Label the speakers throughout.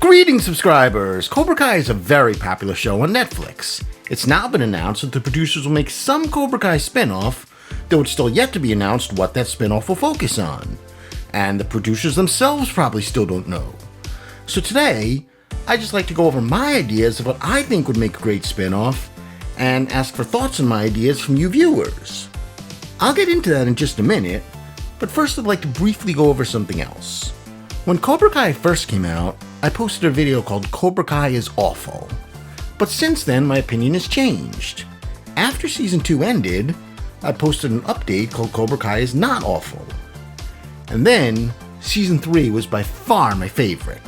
Speaker 1: Greetings, subscribers! Cobra Kai is a very popular show on Netflix. It's now been announced that the producers will make some Cobra Kai spin-off, though it's still yet to be announced what that spin-off will focus on. And the producers themselves probably still don't know. So today, I'd just like to go over my ideas of what I think would make a great spin-off, and ask for thoughts on my ideas from you viewers. I'll get into that in just a minute, but first I'd like to briefly go over something else. When Cobra Kai first came out, I posted a video called Cobra Kai is Awful. But since then, my opinion has changed. After Season 2 ended, I posted an update called Cobra Kai is Not Awful. And then, Season 3 was by far my favorite.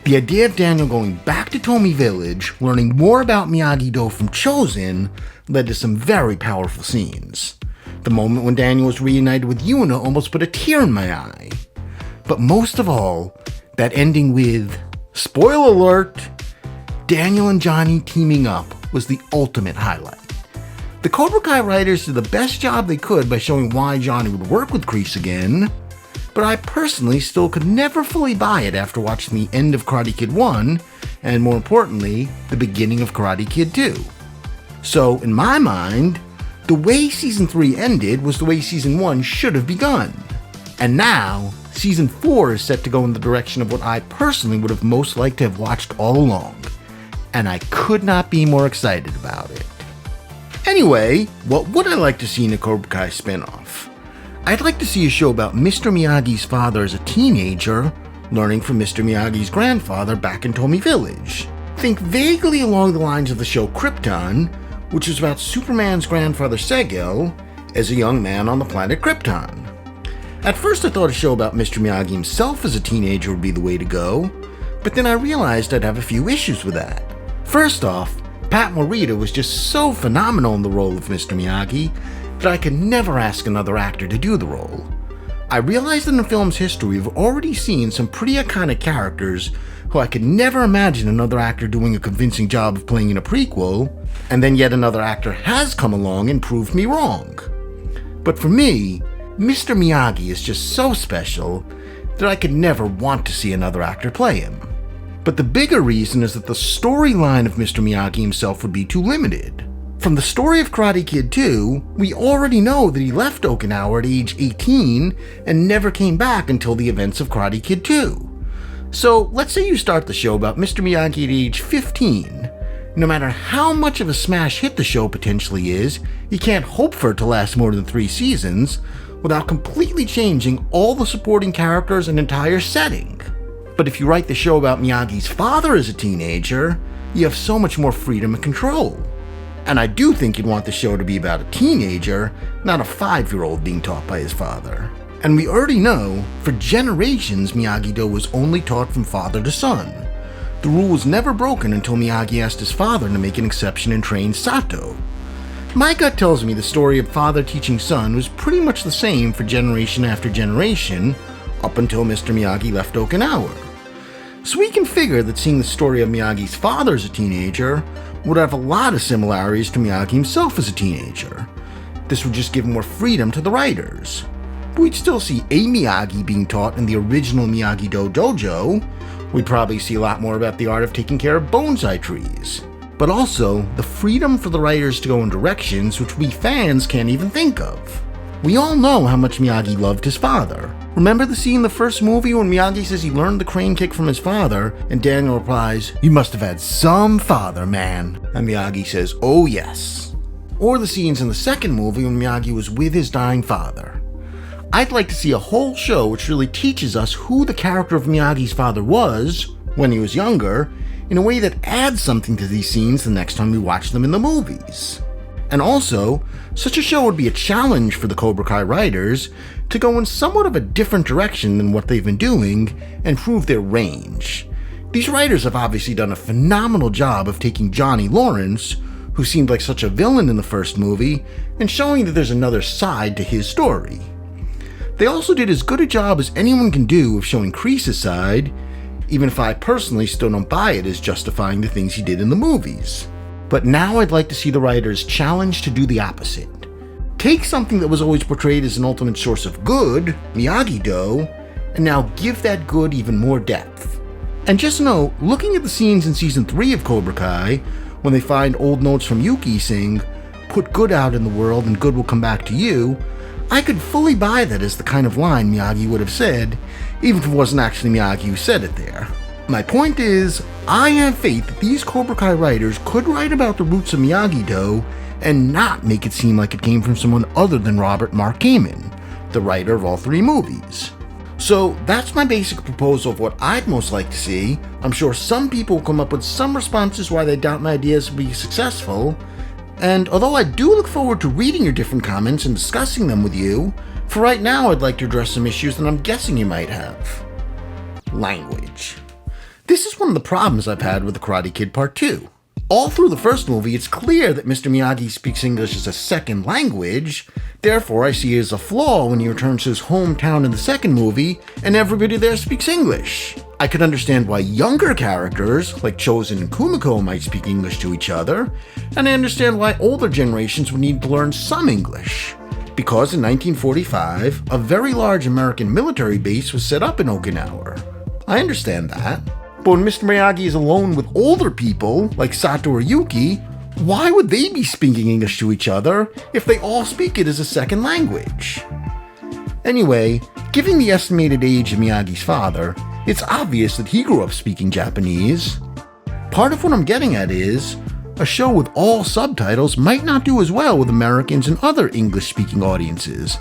Speaker 1: The idea of Daniel going back to Tomi Village, learning more about Miyagi-Do from Chozen, led to some very powerful scenes. The moment when Daniel was reunited with Yuna almost put a tear in my eye. But most of all, that ending with, spoiler alert, Daniel and Johnny teaming up was the ultimate highlight. The Cobra Kai writers did the best job they could by showing why Johnny would work with Kreese again, but I personally still could never fully buy it after watching the end of Karate Kid 1, and more importantly, the beginning of Karate Kid 2. So, in my mind, the way Season 3 ended was the way Season 1 should have begun. And now, Season 4 is set to go in the direction of what I personally would have most liked to have watched all along. And I could not be more excited about it. Anyway, what would I like to see in a Cobra Kai spinoff? I'd like to see a show about Mr. Miyagi's father as a teenager, learning from Mr. Miyagi's grandfather back in Tomi Village. Think vaguely along the lines of the show Krypton, which is about Superman's grandfather Segel as a young man on the planet Krypton. At first I thought a show about Mr. Miyagi himself as a teenager would be the way to go, but then I realized I'd have a few issues with that. First off, Pat Morita was just so phenomenal in the role of Mr. Miyagi that I could never ask another actor to do the role. I realized that in film's history we've already seen some pretty iconic characters who I could never imagine another actor doing a convincing job of playing in a prequel, and then yet another actor has come along and proved me wrong. But for me, Mr. Miyagi is just so special that I could never want to see another actor play him. But the bigger reason is that the storyline of Mr. Miyagi himself would be too limited. From the story of Karate Kid 2, we already know that he left Okinawa at age 18 and never came back until the events of Karate Kid 2. So let's say you start the show about Mr. Miyagi at age 15. No matter how much of a smash hit the show potentially is, you can't hope for it to last more than 3 seasons without completely changing all the supporting characters and entire setting. But if you write the show about Miyagi's father as a teenager, you have so much more freedom and control. And I do think you'd want the show to be about a teenager, not a 5-year-old being taught by his father. And we already know, for generations Miyagi-Do was only taught from father to son. The rule was never broken until Miyagi asked his father to make an exception and train Sato. My gut tells me the story of father teaching son was pretty much the same for generation after generation, up until Mr. Miyagi left Okinawa. So we can figure that seeing the story of Miyagi's father as a teenager would have a lot of similarities to Miyagi himself as a teenager. This would just give more freedom to the writers. We'd still see a Miyagi being taught in the original Miyagi-Do dojo. We'd probably see a lot more about the art of taking care of bonsai trees. But also, the freedom for the writers to go in directions which we fans can't even think of. We all know how much Miyagi loved his father. Remember the scene in the first movie when Miyagi says he learned the crane kick from his father, and Daniel replies, "You must have had some father, man." And Miyagi says, "Oh yes." Or the scenes in the second movie when Miyagi was with his dying father. I'd like to see a whole show which really teaches us who the character of Miyagi's father was, when he was younger, in a way that adds something to these scenes the next time we watch them in the movies. And also, such a show would be a challenge for the Cobra Kai writers to go in somewhat of a different direction than what they've been doing and prove their range. These writers have obviously done a phenomenal job of taking Johnny Lawrence, who seemed like such a villain in the first movie, and showing that there's another side to his story. They also did as good a job as anyone can do of showing Kreese's side, even if I personally still don't buy it as justifying the things he did in the movies. But now I'd like to see the writers challenged to do the opposite. Take something that was always portrayed as an ultimate source of good, Miyagi-Do, and now give that good even more depth. And just note, looking at the scenes in Season 3 of Cobra Kai, when they find old notes from Yuki saying, "Put good out in the world and good will come back to you," I could fully buy that as the kind of line Miyagi would have said, even if it wasn't actually Miyagi who said it there. My point is, I have faith that these Cobra Kai writers could write about the roots of Miyagi-Do and not make it seem like it came from someone other than Robert Mark Kamen, the writer of all 3 movies. So that's my basic proposal of what I'd most like to see. I'm sure some people will come up with some responses why they doubt my ideas will be successful, and although I do look forward to reading your different comments and discussing them with you, for right now I'd like to address some issues that I'm guessing you might have. Language. This is one of the problems I've had with The Karate Kid Part 2. All through the first movie, it's clear that Mr. Miyagi speaks English as a second language, therefore I see it as a flaw when he returns to his hometown in the second movie and everybody there speaks English. I could understand why younger characters, like Chozen and Kumiko, might speak English to each other, and I understand why older generations would need to learn some English. Because in 1945, a very large American military base was set up in Okinawa. I understand that. But when Mr. Miyagi is alone with older people, like Sato or Yuki, why would they be speaking English to each other if they all speak it as a second language? Anyway, given the estimated age of Miyagi's father, it's obvious that he grew up speaking Japanese. Part of what I'm getting at is, a show with all subtitles might not do as well with Americans and other English-speaking audiences.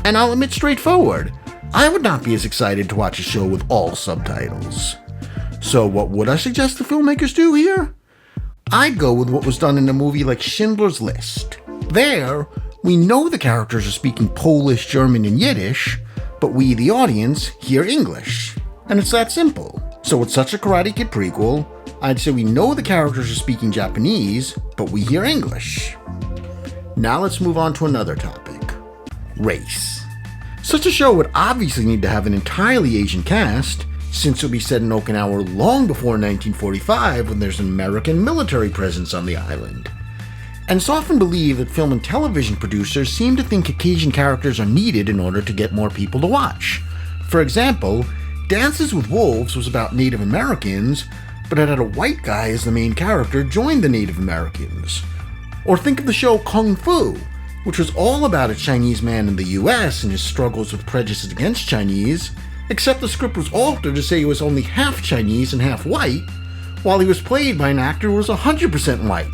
Speaker 1: And I'll admit straightforward, I would not be as excited to watch a show with all subtitles. So what would I suggest the filmmakers do here? I'd go with what was done in a movie like Schindler's List. There, we know the characters are speaking Polish, German, and Yiddish, but we, the audience, hear English. And it's that simple. So with such a Karate Kid prequel, I'd say we know the characters are speaking Japanese, but we hear English. Now let's move on to another topic. Race. Such a show would obviously need to have an entirely Asian cast, since it would be set in Okinawa long before 1945 when there's an American military presence on the island. And it's often believed that film and television producers seem to think Caucasian characters are needed in order to get more people to watch. For example, Dances with Wolves was about Native Americans, but it had a white guy as the main character join the Native Americans. Or think of the show Kung Fu, which was all about a Chinese man in the US and his struggles with prejudice against Chinese, except the script was altered to say he was only half Chinese and half white, while he was played by an actor who was 100% white.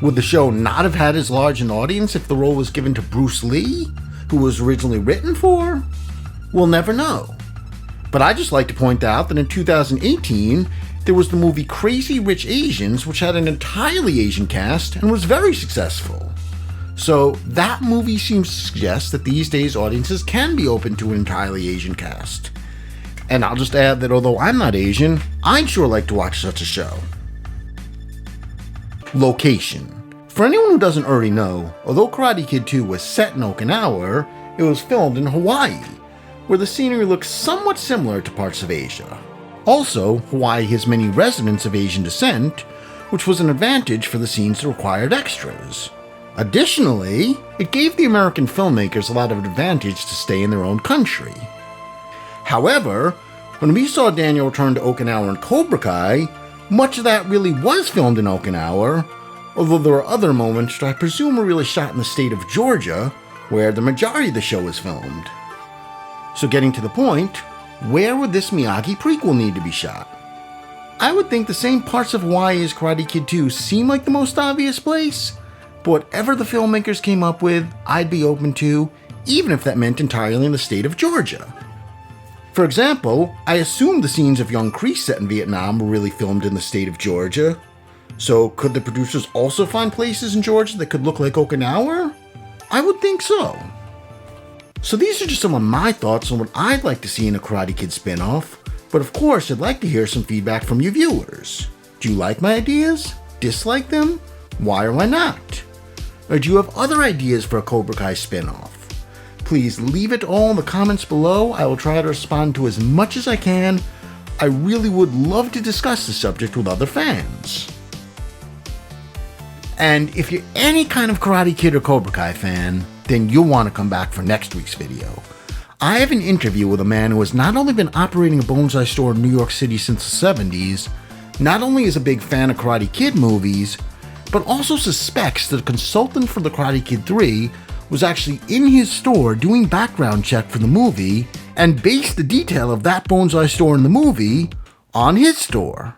Speaker 1: Would the show not have had as large an audience if the role was given to Bruce Lee, who was originally written for? We'll never know. But I'd just like to point out that in 2018, there was the movie Crazy Rich Asians, which had an entirely Asian cast and was very successful. So that movie seems to suggest that these days audiences can be open to an entirely Asian cast. And I'll just add that although I'm not Asian, I'd sure like to watch such a show. Location. For anyone who doesn't already know, although Karate Kid 2 was set in Okinawa, it was filmed in Hawaii, where the scenery looks somewhat similar to parts of Asia. Also, Hawaii has many residents of Asian descent, which was an advantage for the scenes that required extras. Additionally, it gave the American filmmakers a lot of advantage to stay in their own country. However, when we saw Daniel return to Okinawa in Cobra Kai, much of that really was filmed in Okinawa, although there were other moments that I presume were really shot in the state of Georgia, where the majority of the show was filmed. So getting to the point, where would this Miyagi prequel need to be shot? I would think the same parts of Hawaii as Karate Kid 2 seem like the most obvious place, but whatever the filmmakers came up with, I'd be open to, even if that meant entirely in the state of Georgia. For example, I assume the scenes of young Kreese set in Vietnam were really filmed in the state of Georgia. So could the producers also find places in Georgia that could look like Okinawa? I would think so. So these are just some of my thoughts on what I'd like to see in a Karate Kid spin-off, but of course I'd like to hear some feedback from you viewers. Do you like my ideas? Dislike them? Why or why not? Or do you have other ideas for a Cobra Kai spin-off? Please leave it all in the comments below. I will try to respond to as much as I can. I really would love to discuss the subject with other fans. And if you're any kind of Karate Kid or Cobra Kai fan, then you'll want to come back for next week's video. I have an interview with a man who has not only been operating a bonsai store in New York City since the 70s, not only is a big fan of Karate Kid movies, but also suspects that a consultant for the Karate Kid 3 was actually in his store doing background check for the movie and based the detail of that bonsai store in the movie on his store.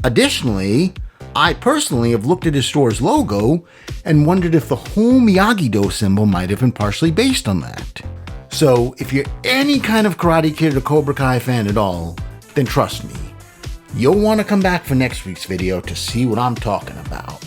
Speaker 1: Additionally, I personally have looked at his store's logo and wondered if the whole Miyagi-Do symbol might have been partially based on that. So if you're any kind of Karate Kid or Cobra Kai fan at all, then trust me, you'll want to come back for next week's video to see what I'm talking about.